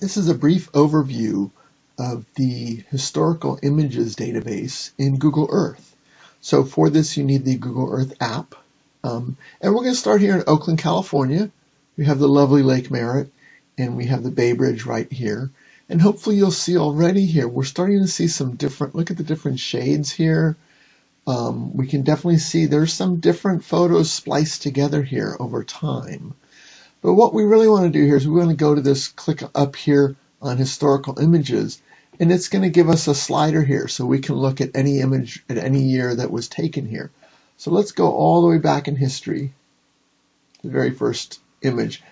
This is a brief overview of the historical images database in Google Earth. So for this, you need the Google Earth app. And we're going to start here in Oakland, California. We have the lovely Lake Merritt, and we have the Bay Bridge right here. And hopefully you'll see already here, we're starting to see some different, look at the different shades here. We can definitely see there's some different photos spliced together here over time. But what we really want to do here is we want to go to this, click up here on historical images, and it's going to give us a slider here so we can look at any image at any year that was taken here. So let's go all the way back in history. The very first image,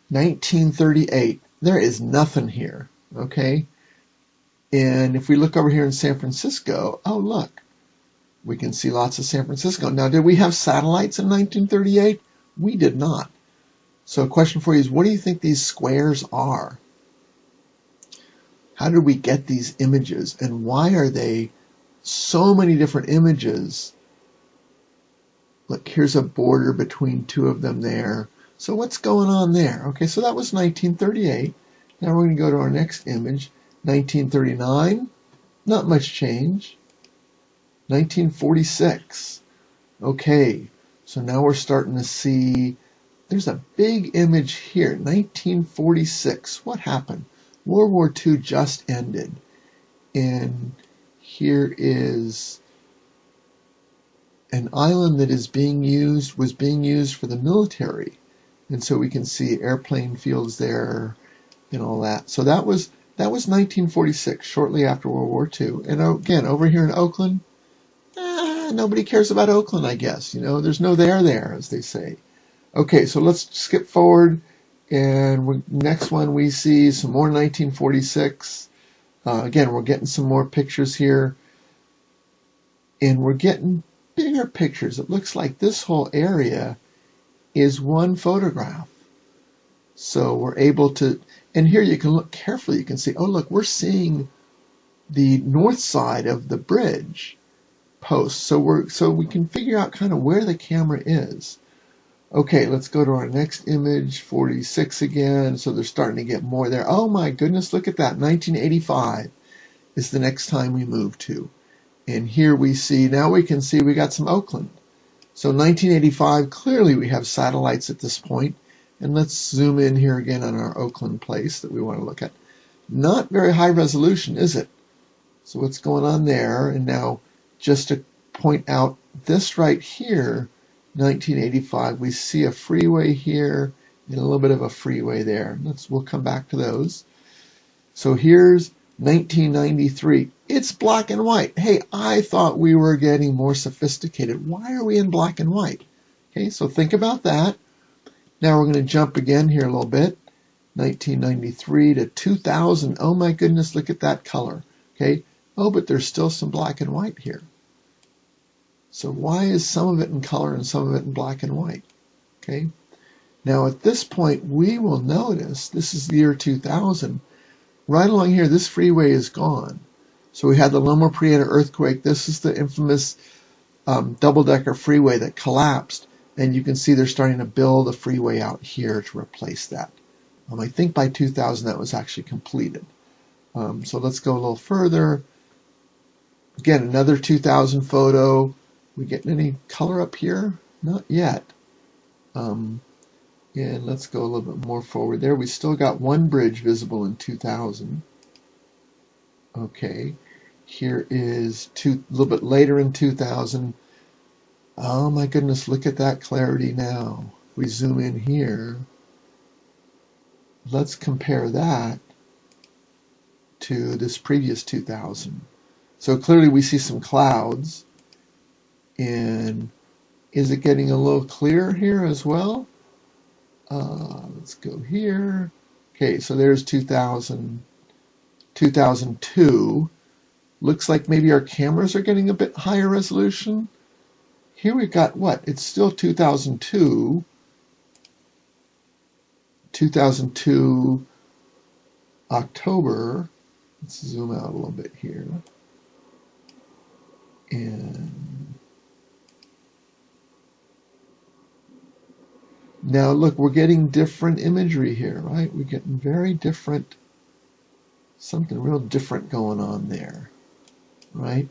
1938. There is nothing here, okay? And if we look over here in San Francisco, oh look, we can see lots of San Francisco. Now, did we have satellites in 1938? We did not. So a question for you is, what do you think these squares are? How did we get these images, and why are they so many different images? Look, here's a border between two of them there. So what's going on there? Okay, so that was 1938. Now we're going to go to our next image, 1939. Not much change. 1946. Okay, so now we're starting to see there's a big image here, 1946. What happened? World War II just ended. And here is an island that was being used for the military. And so we can see airplane fields there and all that. So that was 1946, shortly after World War II. And again, over here in Oakland, nobody cares about Oakland, I guess. You know, there's no there, as they say. Okay, so let's skip forward, and next one we see some more 1946. Again, we're getting some more pictures here, and we're getting bigger pictures. It looks like this whole area is one photograph. So we're able to, and here you can look carefully. You can see, oh look, we're seeing the north side of the bridge post. So we can figure out kind of where the camera is. Okay, let's go to our next image, 46 again. So they're starting to get more there. Oh my goodness, look at that. 1985 is the next time we move to. And here we see, now we can see we got some Oakland. So 1985, clearly we have satellites at this point. And let's zoom in here again on our Oakland place that we want to look at. Not very high resolution, is it? So what's going on there? And now just to point out this right here, 1985, we see a freeway here and a little bit of a freeway there. We'll come back to those. So here's 1993. It's black and white. Hey, I thought we were getting more sophisticated. Why are we in black and white? Okay, so think about that. Now we're going to jump again here a little bit. 1993 to 2000. Oh my goodness, look at that color. Okay. Oh, but there's still some black and white here. So why is some of it in color and some of it in black and white? Okay. Now at this point, we will notice, this is the year 2000. Right along here, this freeway is gone. So we had the Loma Prieta earthquake. This is the infamous double-decker freeway that collapsed. And you can see they're starting to build a freeway out here to replace that. I think by 2000 that was actually completed. So let's go a little further. Again, another 2000 photo. We getting any color up here? Not yet. And let's go a little bit more forward there. We still got one bridge visible in 2000. Okay. Here is a little bit later in 2000. Oh my goodness, look at that clarity now. If we zoom in here, let's compare that to this previous 2000. So clearly we see some clouds. And is it getting a little clearer here as well? Let's go here. Okay, so there's 2000, 2002. Looks like maybe our cameras are getting a bit higher resolution. Here we've got what? It's still 2002. 2002 October. Let's zoom out a little bit here. And now look, we're getting different imagery here, right? We're getting very different Something real different going on there, right?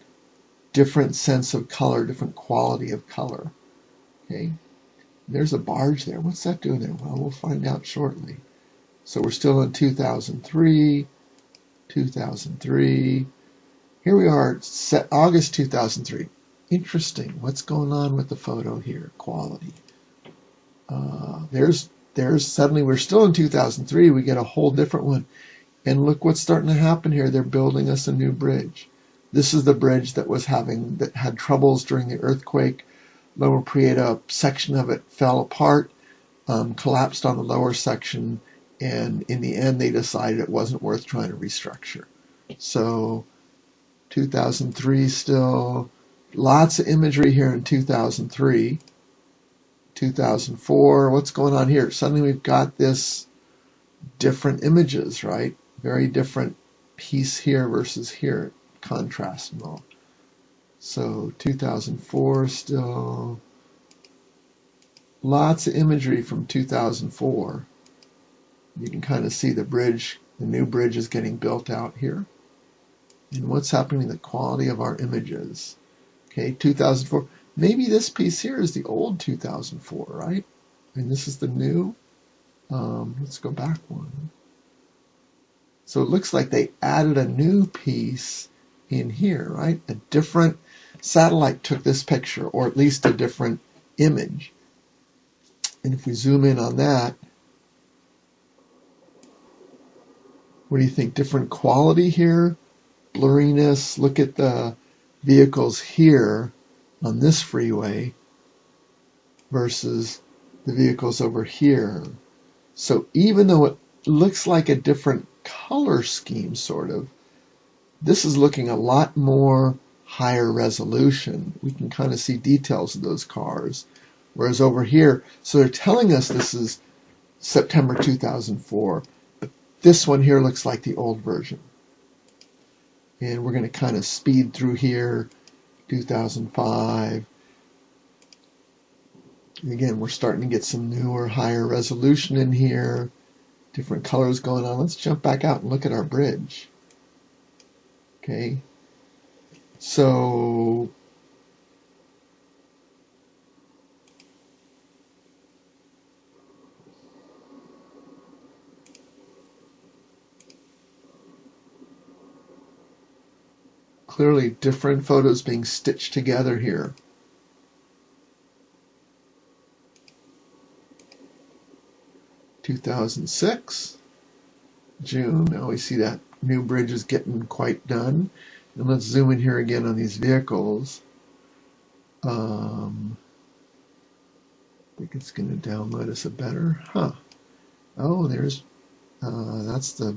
Different sense of color, different quality of color. Okay, there's a barge there. What's that doing there? Well, we'll find out shortly. So we're still in 2003, 2003. Here we are, set August 2003. Interesting. What's going on with the photo here? Quality. There's suddenly we're still in 2003. We get a whole different one. And look what's starting to happen here. They're building us a new bridge. This is the bridge that had troubles during the earthquake. Lower Prieta, section of it fell apart, collapsed on the lower section, and in the end they decided it wasn't worth trying to restructure. So 2003 still, lots of imagery here in 2003. 2004, what's going on here? Suddenly we've got this different images, right? Very different piece here versus here, contrast and all. So 2004 still, lots of imagery from 2004. You can kind of see the bridge, the new bridge is getting built out here. And what's happening in the quality of our images. Okay, 2004. Maybe this piece here is the old 2004, right? And this is the new. Let's go back one. So it looks like they added a new piece in here, right? A different satellite took this picture, or at least a different image. And if we zoom in on that, what do you think? Different quality here? Blurriness. Look at the vehicles here on this freeway versus the vehicles over here. So even though it looks like a different color scheme, sort of, this is looking a lot more higher resolution. We can kind of see details of those cars. Whereas over here, so they're telling us this is September 2004, but this one here looks like the old version. And we're going to kind of speed through here, 2005. And again, we're starting to get some newer, higher resolution in here. Different colors going on. Let's jump back out and look at our bridge. Okay. So clearly different photos being stitched together here. (2006) June. Now we see that new bridge is getting quite done. And let's zoom in here again on these vehicles. I think it's going to download us a better. Oh, there's that's the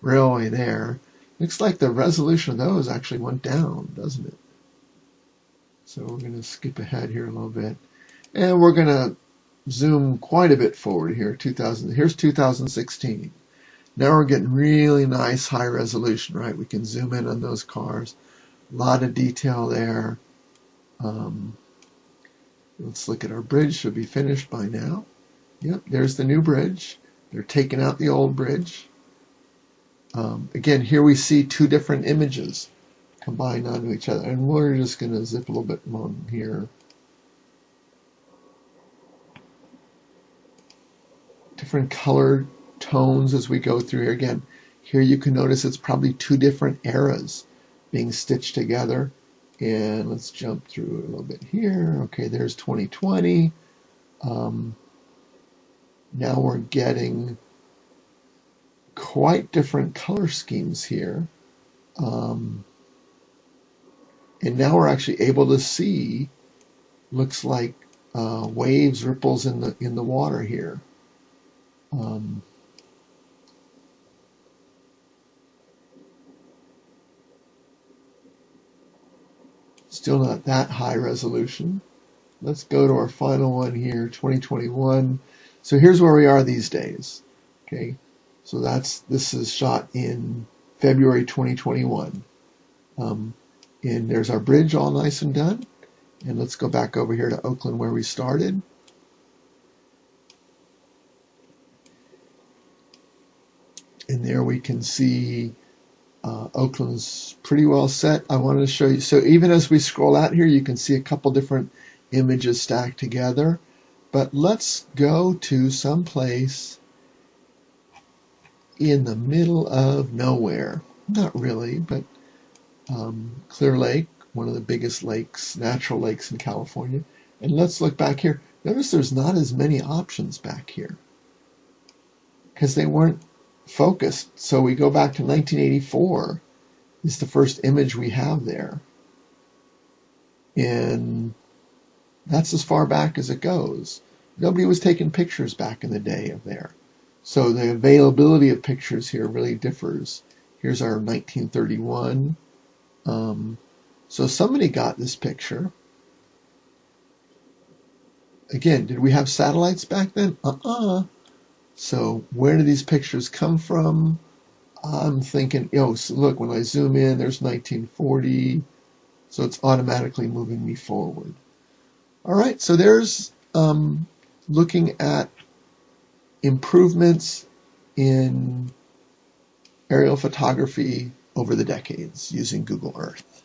railway there. Looks like the resolution of those actually went down, doesn't it? So we're going to skip ahead here a little bit. And we're going to zoom quite a bit forward here. Here's 2016. Now we're getting really nice high resolution, right? We can zoom in on those cars. A lot of detail there. Let's look at our bridge. Should be finished by now. Yep, there's the new bridge. They're taking out the old bridge. Again, here we see two different images combined onto each other. And we're just going to zip a little bit along here. Different color tones as we go through here. Again, here you can notice it's probably two different eras being stitched together. And let's jump through a little bit here. Okay, there's 2020. Now we're getting quite different color schemes here. And now we're actually able to see, looks like waves, ripples in the water here. Still not that high resolution. Let's go to our final one here, 2021. So here's where we are these days. Okay, so this is shot in February 2021. And there's our bridge all nice and done. And let's go back over here to Oakland where we started. And there we can see Oakland's pretty well set. I wanted to show you. So even as we scroll out here, you can see a couple different images stacked together. But let's go to some place in the middle of nowhere. Not really, but Clear Lake, one of the biggest lakes, natural lakes in California. And let's look back here. Notice there's not as many options back here because they weren't focused. So we go back to 1984 is the first image we have there. And that's as far back as it goes. Nobody was taking pictures back in the day of there. So the availability of pictures here really differs. Here's our 1931. So somebody got this picture. Again, did we have satellites back then? So where do these pictures come from? I'm thinking, so look, when I zoom in, there's 1940. So it's automatically moving me forward. All right, so there's looking at improvements in aerial photography over the decades using Google Earth.